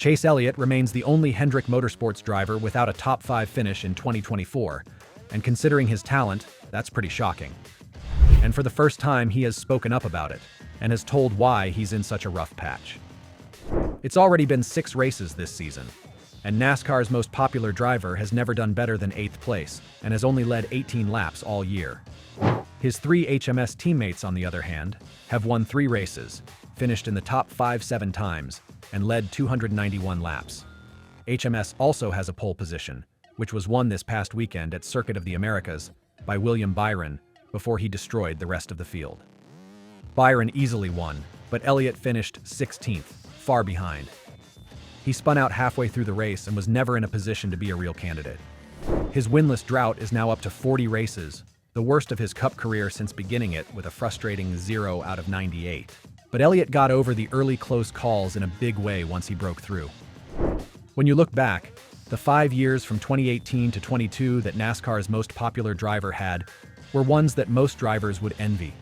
Chase Elliott remains the only Hendrick Motorsports driver without a top 5 finish in 2024, and considering his talent, that's pretty shocking. And for the first time, he has spoken up about it, and has told why he's in such a rough patch. It's already been 6 races this season, and NASCAR's most popular driver has never done better than 8th place, and has only led 18 laps all year. His 3 HMS teammates, on the other hand, have won 3 races, finished in the top 5 7 times, and led 291 laps. HMS also has a pole position, which was won this past weekend at Circuit of the Americas by William Byron before he destroyed the rest of the field. Byron easily won, but Elliott finished 16th, far behind. He spun out halfway through the race and was never in a position to be a real candidate. His winless drought is now up to 40 races, the worst of his Cup career since beginning it with a frustrating 0 out of 98. But Elliott got over the early close calls in a big way once he broke through. When you look back, the 5 years from 2018 to 22 that NASCAR's most popular driver had were ones that most drivers would envy.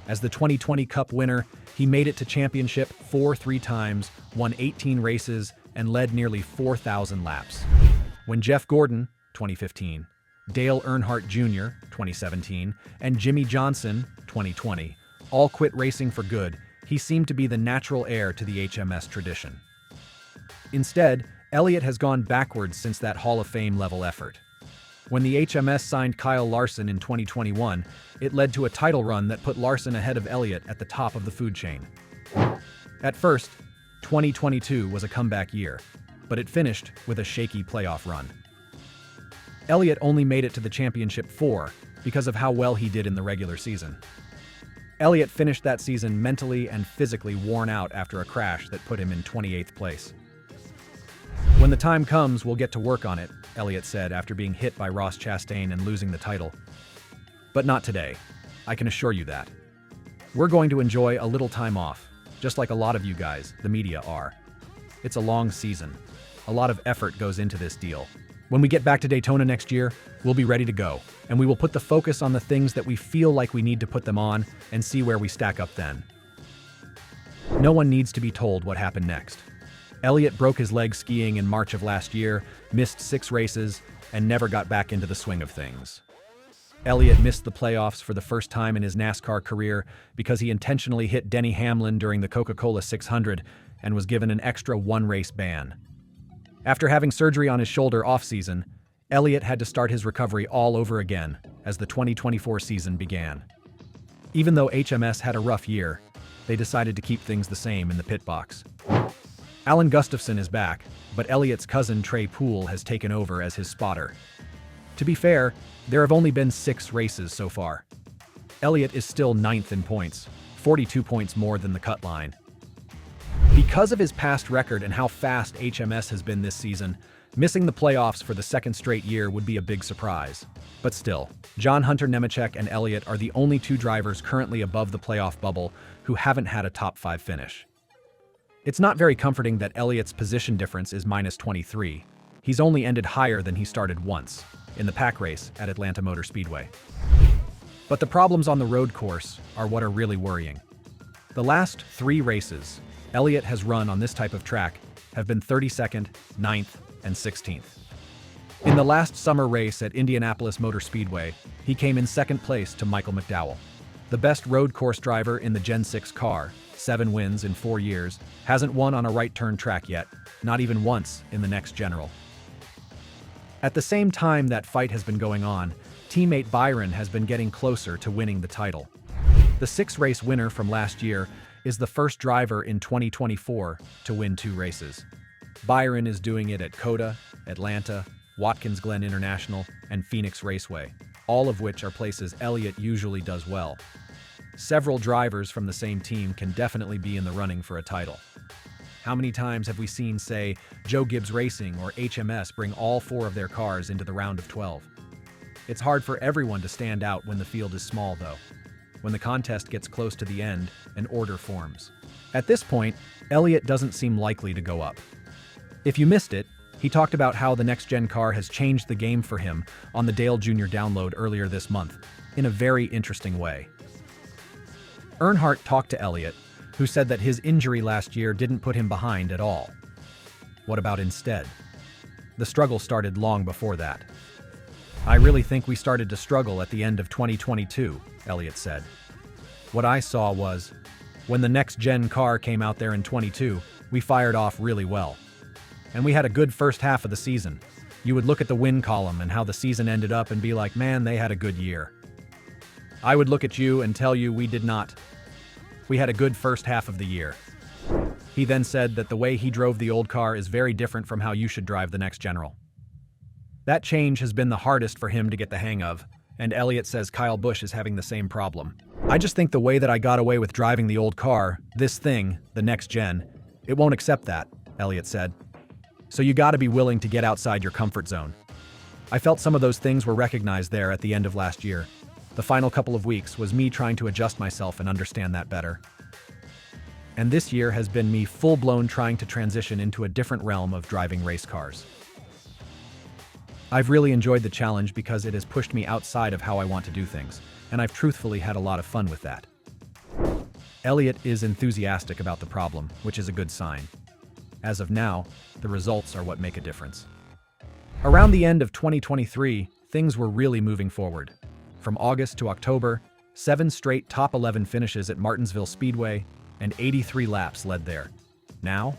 As the 2020 Cup winner, he made it to championship 3 times, won 18 races, and led nearly 4,000 laps. When Jeff Gordon, 2015, Dale Earnhardt Jr., 2017, and Jimmy Johnson, 2020, all quit racing for good, he seemed to be the natural heir to the HMS tradition. Instead, Elliott has gone backwards since that Hall of Fame level effort. When the HMS signed Kyle Larson in 2021, it led to a title run that put Larson ahead of Elliott at the top of the food chain. At first, 2022 was a comeback year, but it finished with a shaky playoff run. Elliott only made it to the championship 4 because of how well he did in the regular season. Elliott finished that season mentally and physically worn out after a crash that put him in 28th place. "When the time comes, we'll get to work on it," Elliott said after being hit by Ross Chastain and losing the title. "But not today. I can assure you that. We're going to enjoy a little time off, just like a lot of you guys, the media, are. It's a long season. A lot of effort goes into this deal. When we get back to Daytona next year, we'll be ready to go, and we will put the focus on the things that we feel like we need to put them on and see where we stack up then." No one needs to be told what happened next. Elliott broke his leg skiing in March of last year, missed 6 races, and never got back into the swing of things. Elliott missed the playoffs for the first time in his NASCAR career because he intentionally hit Denny Hamlin during the Coca-Cola 600 and was given an extra 1-race ban. After having surgery on his shoulder off-season, Elliott had to start his recovery all over again as the 2024 season began. Even though HMS had a rough year, they decided to keep things the same in the pit box. Alan Gustafson is back, but Elliott's cousin Trey Poole has taken over as his spotter. To be fair, there have only been 6 races so far. Elliott is still 9th in points, 42 points more than the cut line. Because of his past record and how fast HMS has been this season, missing the playoffs for the 2nd straight year would be a big surprise. But still, John Hunter Nemechek and Elliott are the only 2 drivers currently above the playoff bubble who haven't had a top 5 finish. It's not very comforting that Elliott's position difference is -23. He's only ended higher than he started once, in the pack race at Atlanta Motor Speedway. But the problems on the road course are what are really worrying. The last 3 races Elliott has run on this type of track have been 32nd, 9th, and 16th. In the last summer race at Indianapolis Motor Speedway, he came in 2nd place to Michael McDowell. The best road course driver in the Gen 6 car, 7 wins in 4 years, hasn't won on a right turn track yet, not even once in the NextGen. At the same time that fight has been going on, teammate Byron has been getting closer to winning the title. The 6-race winner from last year is the first driver in 2024 to win 2 races. Byron is doing it at COTA, Atlanta, Watkins Glen International, and Phoenix Raceway, all of which are places Elliott usually does well. Several drivers from the same team can definitely be in the running for a title. How many times have we seen, say, Joe Gibbs Racing or HMS bring all 4 of their cars into the round of 12? It's hard for everyone to stand out when the field is small, though. When the contest gets close to the end, an order forms. At this point, Elliott doesn't seem likely to go up. If you missed it, he talked about how the NextGen car has changed the game for him on the Dale Jr. download earlier this month, in a very interesting way. Earnhardt talked to Elliott, who said that his injury last year didn't put him behind at all. What about instead? The struggle started long before that. I really think we started to struggle at the end of 2022, Elliott said. What I saw was, when the NextGen car came out there in 22, we fired off really well. And we had a good first half of the season. You would look at the win column and how the season ended up and be like, man, they had a good year. I would look at you and tell you we did not. We had a good first half of the year. He then said that the way he drove the old car is very different from how you should drive the next general. That change has been the hardest for him to get the hang of, and Elliott says Kyle Busch is having the same problem. I just think the way that I got away with driving the old car, this thing, the next gen, it won't accept that, Elliott said. So you gotta be willing to get outside your comfort zone. I felt some of those things were recognized there at the end of last year. The final couple of weeks was me trying to adjust myself and understand that better. And this year has been me full-blown trying to transition into a different realm of driving race cars. I've really enjoyed the challenge because it has pushed me outside of how I want to do things, and I've truthfully had a lot of fun with that. Elliott is enthusiastic about the problem, which is a good sign. As of now, the results are what make a difference. Around the end of 2023, things were really moving forward. From August to October, 7 straight top 11 finishes at Martinsville Speedway, and 83 laps led there. Now,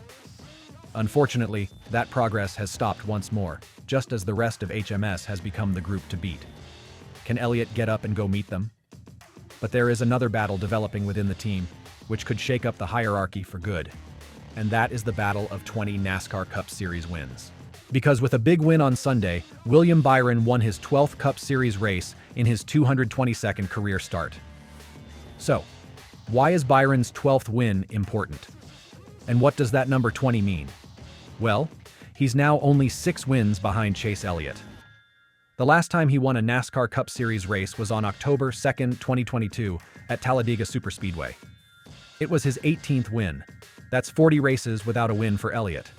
unfortunately, that progress has stopped once more, just as the rest of HMS has become the group to beat. Can Elliott get up and go meet them? But there is another battle developing within the team, which could shake up the hierarchy for good. And that is the battle of 20 NASCAR Cup Series wins. Because with a big win on Sunday, William Byron won his 12th Cup Series race in his 222nd career start. So, why is Byron's 12th win important? And what does that number 20 mean? Well, he's now only 6 wins behind Chase Elliott. The last time he won a NASCAR Cup Series race was on October 2, 2022, at Talladega Superspeedway. It was his 18th win. That's 40 races without a win for Elliott.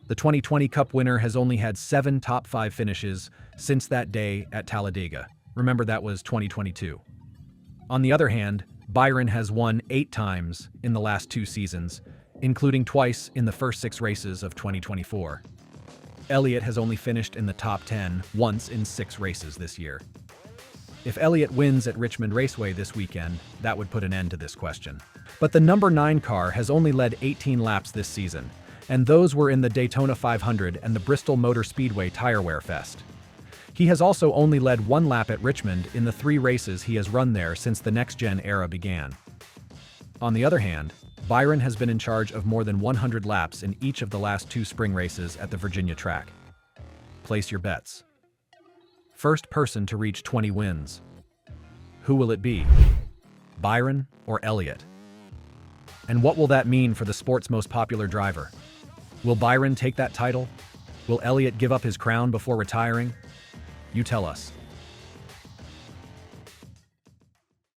The 2020 Cup winner has only had 7 top 5 finishes since that day at Talladega. Remember, that was 2022. On the other hand, Byron has won 8 times in the last 2 seasons, including twice in the first 6 races of 2024. Elliott has only finished in the top 10 once in 6 races this year. If Elliott wins at Richmond Raceway this weekend, that would put an end to this question. But the number 9 car has only led 18 laps this season, and those were in the Daytona 500 and the Bristol Motor Speedway Tire Wear Fest. He has also only led 1 lap at Richmond in the 3 races he has run there since the NextGen era began. On the other hand, Byron has been in charge of more than 100 laps in each of the last 2 spring races at the Virginia track. Place your bets. First person to reach 20 wins. Who will it be? Byron or Elliott? And what will that mean for the sport's most popular driver? Will Byron take that title? Will Elliott give up his crown before retiring? You tell us.